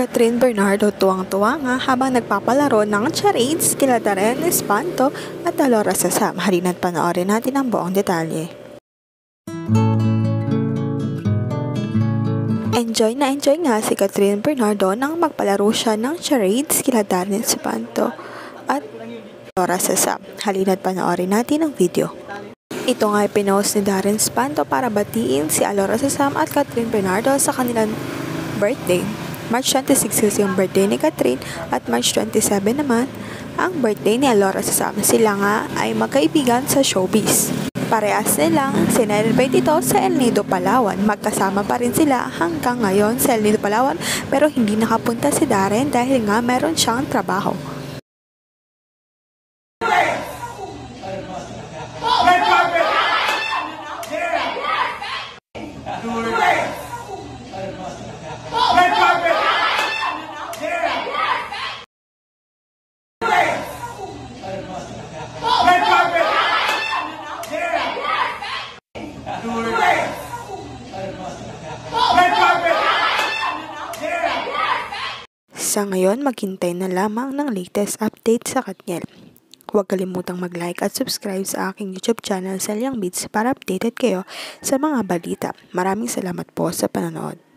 Catherine Bernardo tuwang-tuwa nga habang nagpapalaro ng charades kila Darren Espanto at Alora Sasam. Halina't panoorin natin ang buong detalye. Enjoy nga si Catherine Bernardo nang magpalaro siya ng charades kila Darren Espanto at Alora Sasam. Halina't panoorin natin ang video. Ito nga ay pinost ni Darren Espanto para batiin si Alora Sasam at Catherine Bernardo sa kanilang birthday. March 26 kasi yung birthday ni Catherine at March 27 naman ang birthday ni Alora Sasam. Sila nga ay magkaibigan sa showbiz. Parehas nilang sinelebrate ito sa El Nido, Palawan. Magkasama pa rin sila hanggang ngayon sa El Nido, Palawan, pero hindi nakapunta si Darren dahil nga meron siyang trabaho. Sa ngayon, maghintay na lamang ng latest update sa Katniel. Huwag kalimutang mag-like at subscribe sa aking YouTube channel, Selyang Beats, para updated kayo sa mga balita. Maraming salamat po sa panonood.